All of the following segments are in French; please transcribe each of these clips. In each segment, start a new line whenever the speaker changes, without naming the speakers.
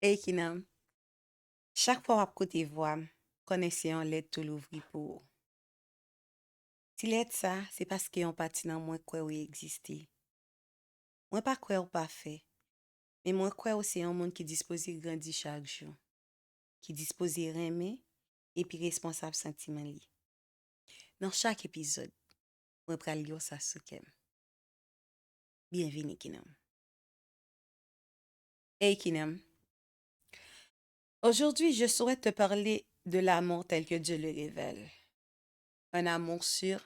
Hey Kinam, chaque fois wap kote voix, connaissez en l'aide tout l'ouvri pour. Si l'aide ça, c'est parce que yon pati nan mwen kwe ou existe. Mwen pa kwe ou pa fe, mais mwen kwe ou se yon moun ki disposi grandi chaque jour, qui disposi reme, et puis responsable sentimen li. Dans chaque épisode, mwen pral yo sa soukem. Bienvenue Kinam. Hey Kinam, aujourd'hui je souhaite te parler de l'amour tel que Dieu le révèle. Un amour sûr,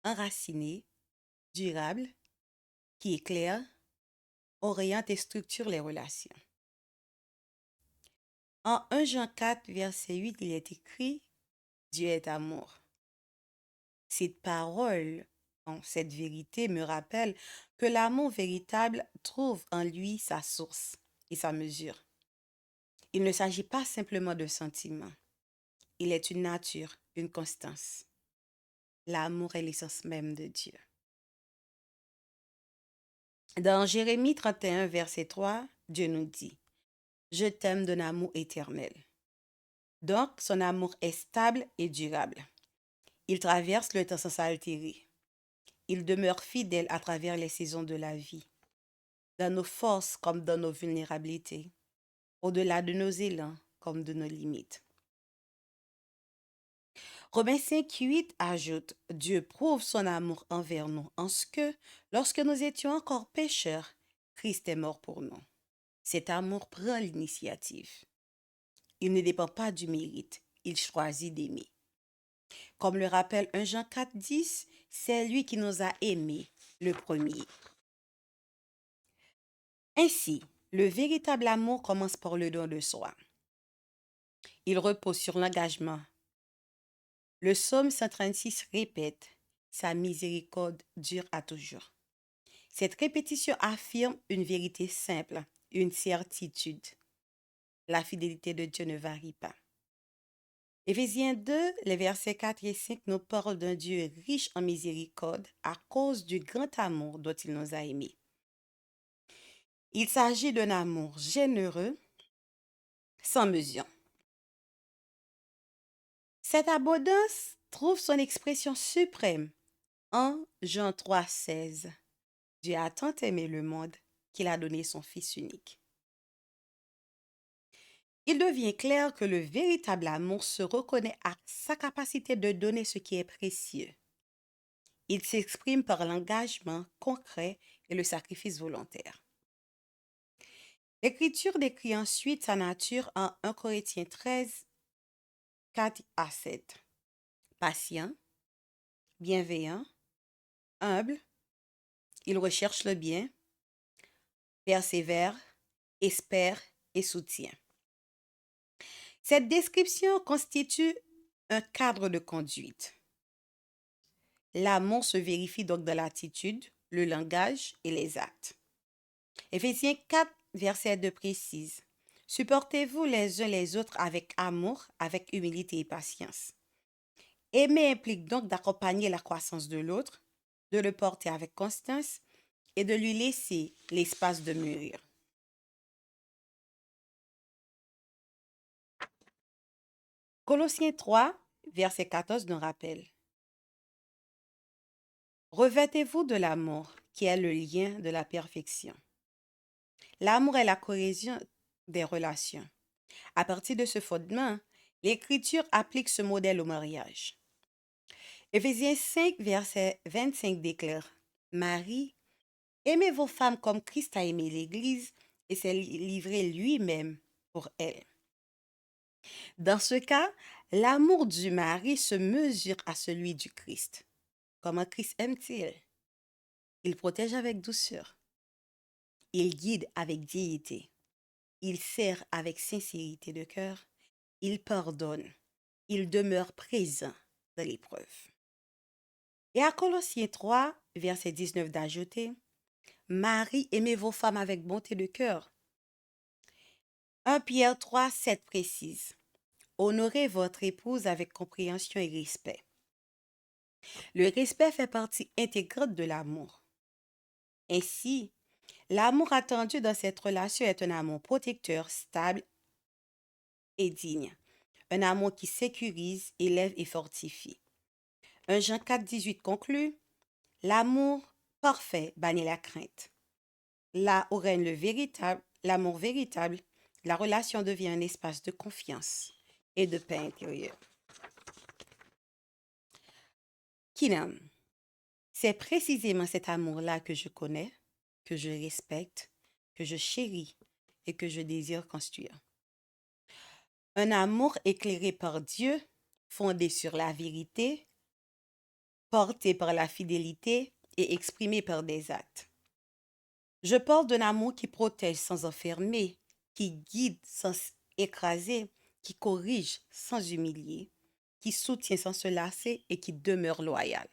enraciné, durable, qui éclaire, oriente et structure les relations. En 1 Jean 4, verset 8, il est écrit, Dieu est amour. Cette parole, cette vérité me rappelle que l'amour véritable trouve en lui sa source et sa mesure. Il ne s'agit pas simplement de sentiments. Il est une nature, une constance. L'amour est l'essence même de Dieu. Dans Jérémie 31, verset 3, Dieu nous dit, Je t'aime d'un amour éternel. Donc, son amour est stable et durable. Il traverse le temps sans s'altérer. Il demeure fidèle à travers les saisons de la vie, dans nos forces comme dans nos vulnérabilités, au-delà de nos élans comme de nos limites. Romains 5,8 ajoute, Dieu prouve son amour envers nous en ce que, lorsque nous étions encore pécheurs, Christ est mort pour nous. Cet amour prend l'initiative. Il ne dépend pas du mérite, il choisit d'aimer. Comme le rappelle 1 Jean 4,10, c'est lui qui nous a aimés le premier. Ainsi, le véritable amour commence par le don de soi. Il repose sur l'engagement. Le psaume 136 répète, Sa miséricorde dure à toujours. Cette répétition affirme une vérité simple, une certitude. La fidélité de Dieu ne varie pas. Éphésiens 2, les versets 4 et 5 nous parlent d'un Dieu riche en miséricorde à cause du grand amour dont il nous a aimés. Il s'agit d'un amour généreux, sans mesure. Cette abondance trouve son expression suprême en Jean 3,16. Dieu a tant aimé le monde qu'il a donné son Fils unique. Il devient clair que le véritable amour se reconnaît à sa capacité de donner ce qui est précieux. Il s'exprime par l'engagement concret et le sacrifice volontaire. L'Écriture décrit ensuite sa nature en 1 Corinthiens 13, 4 à 7. Patient, bienveillant, humble, il recherche le bien, persévère, espère et soutient. Cette description constitue un cadre de conduite. L'amour se vérifie donc dans l'attitude, le langage et les actes. Éphésiens 4, verset 2 précise, Supportez-vous les uns les autres avec amour, avec humilité et patience. Aimer implique donc d'accompagner la croissance de l'autre, de le porter avec constance et de lui laisser l'espace de mûrir. Colossiens 3, verset 14 nous rappelle, Revêtez-vous de l'amour, qui est le lien de la perfection. L'amour est la cohésion des relations. À partir de ce fondement, l'Écriture applique ce modèle au mariage. Éphésiens 5, verset 25 déclare, Marie, aimez vos femmes comme Christ a aimé l'Église et s'est livré lui-même pour elle. Dans ce cas, l'amour du mari se mesure à celui du Christ. Comment Christ aime-t-il? Il protège avec douceur. Il guide avec dignité. Il sert avec sincérité de cœur. Il pardonne. Il demeure présent dans l'épreuve. Et à Colossiens 3, verset 19 d'ajouter, Marie, aimez vos femmes avec bonté de cœur. 1 Pierre 3, 7 précise, Honorez votre épouse avec compréhension et respect. Le respect fait partie intégrante de l'amour. Ainsi, L'amour attendu dans cette relation est un amour protecteur, stable et digne. Un amour qui sécurise, élève et fortifie. 1 Jean 4,18 conclut: l'amour parfait bannit la crainte. Là où règne l'amour véritable, la relation devient un espace de confiance et de paix intérieure. Kinam, c'est précisément cet amour-là que je connais, que je respecte, que je chéris et que je désire construire. Un amour éclairé par Dieu, fondé sur la vérité, porté par la fidélité et exprimé par des actes. Je parle d'un amour qui protège sans enfermer, qui guide sans écraser, qui corrige sans humilier, qui soutient sans se lasser et qui demeure loyal.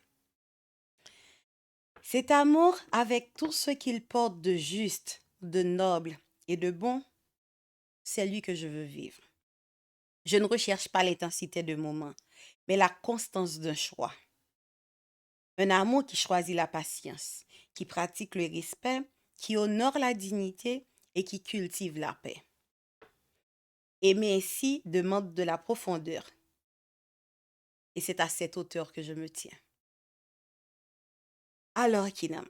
Cet amour, avec tout ce qu'il porte de juste, de noble et de bon, c'est lui que je veux vivre. Je ne recherche pas l'intensité de moments, mais la constance d'un choix. Un amour qui choisit la patience, qui pratique le respect, qui honore la dignité et qui cultive la paix. Aimer ainsi demande de la profondeur. Et c'est à cette hauteur que je me tiens. Alors, Kinam,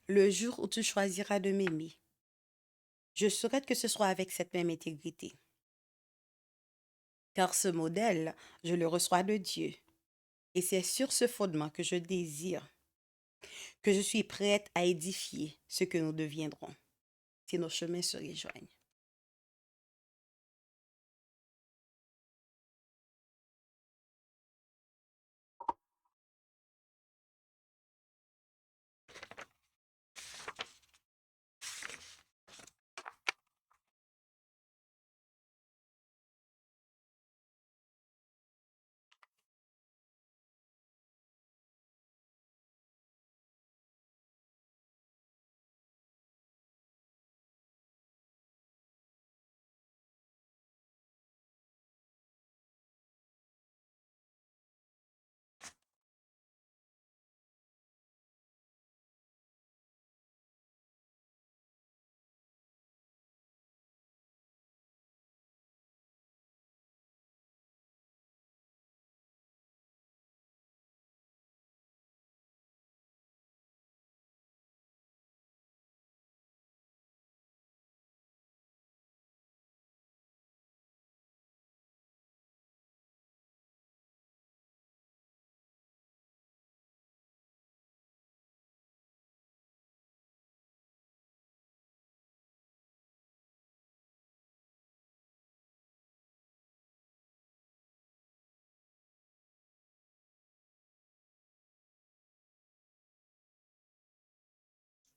le jour où tu choisiras de m'aimer, je souhaite que ce soit avec cette même intégrité. Car ce modèle, je le reçois de Dieu. Et c'est sur ce fondement que je désire, que je suis prête à édifier ce que nous deviendrons, si nos chemins se rejoignent.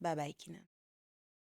Bye bye, Kinam.